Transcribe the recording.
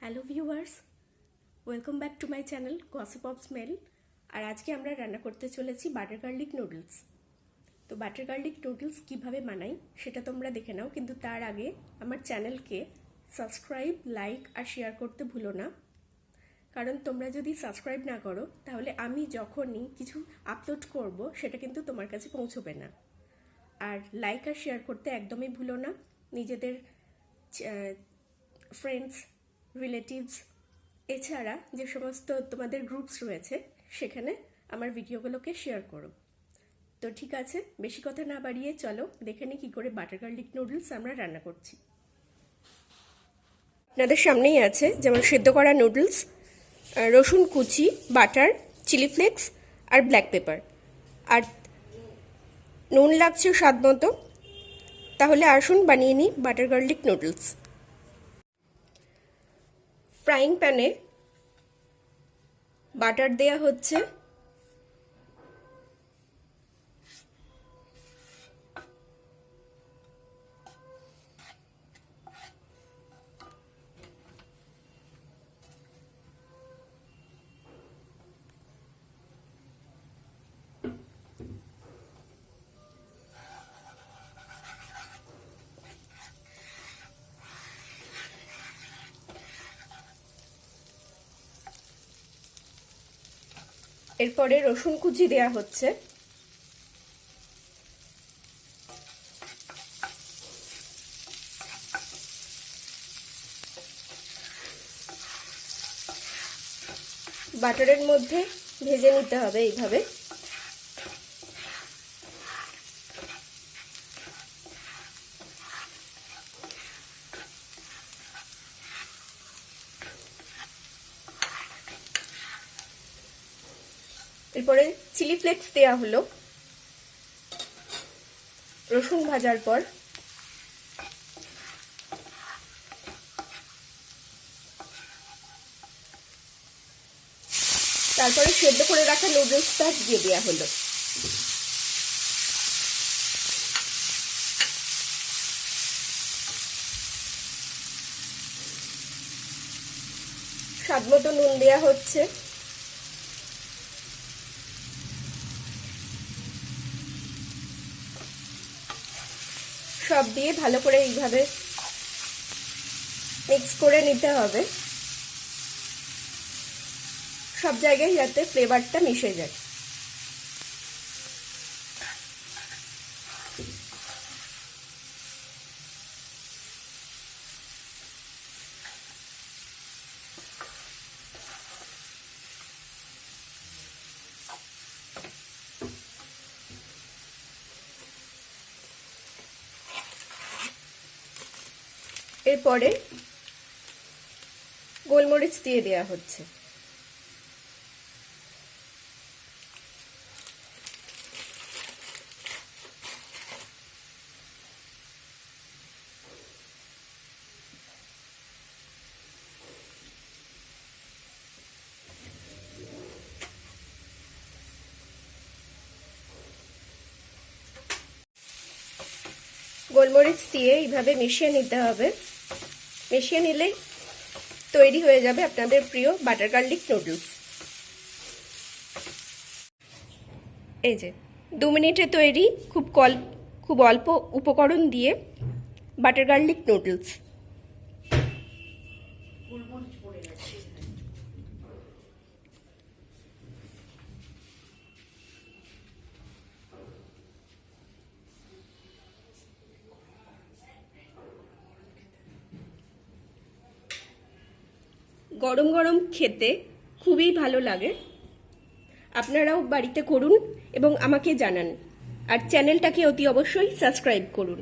Hello viewers, welcome back to my channel gossip of smell. আর আজকে আমরা রান্না করতে চলেছি বাটার গার্লিক নুডলস। তো বাটার গার্লিক নুডলস কীভাবে বানাই সেটা তোমরা দেখে নাও, কিন্তু তার আগে আমার চ্যানেলকে সাবস্ক্রাইব, লাইক আর শেয়ার করতে ভুলো না, কারণ তোমরা যদি সাবস্ক্রাইব না করো তাহলে আমি যখনই কিছু আপলোড করব সেটা কিন্তু তোমার কাছে পৌঁছবে না। আর লাইক আর শেয়ার করতে একদমই ভুলো না। নিজেদের ফ্রেন্ডস, রিলেটিভস এছাড়া যে সমস্ত তোমাদের গ্রুপস রয়েছে সেখানে আমার ভিডিওগুলোকে শেয়ার করো। তো ঠিক আছে, বেশি কথা না বাড়িয়ে চলো দেখে নিই কী করে বাটার গার্লিক নুডলস আমরা রান্না করছি। আপনাদের সামনেই আছে যেমন সেদ্ধ করা নুডলস, রসুন কুচি, বাটার, চিলি ফ্লেক্স আর ব্ল্যাক পেপার, আর নুন লাগছে স্বাদ মতো। তাহলে আসুন বানিয়ে নিই বাটার গার্লিক নুডলস। ফ্রাইং প্যানে বাটার দেয়া হচ্ছে, এরপরে রসুন কুচি দেয়া হচ্ছে, বাটারের মধ্যে ভেজে নিতে হবে এইভাবে। এরপরে চিলি ফ্লেক্স দেওয়া হলো রসুন ভাজার পর। তারপরে সেদ্ধ করে রাখা নুডলসটা দিয়ে দেওয়া হলো। স্বাদ মতো নুন দেওয়া হচ্ছে। সব দিয়ে ভালো করে এইভাবে মিক্স করে নিতে হবে, সব জায়গায় যাতে ফ্লেভারটা মিশে যায়। এরপরে গোলমরিচ দিয়ে দেওয়া হচ্ছে। গোলমরিচ দিয়ে এইভাবে মিশিয়ে নিতে হবে। মিশিয়ে নিলেই তৈরি হয়ে যাবে আপনাদের প্রিয় বাটার গার্লিক নুডলস। এই যে 2 মিনিটে তৈরি খুব অল্প উপকরণ দিয়ে বাটার গার্লিক নুডলস। গরম গরম খেতে খুবই ভালো লাগে। আপনারাও বাড়িতে করুন এবং আমাকে জানান, আর চ্যানেলটাকে অতি অবশ্যই সাবস্ক্রাইব করুন।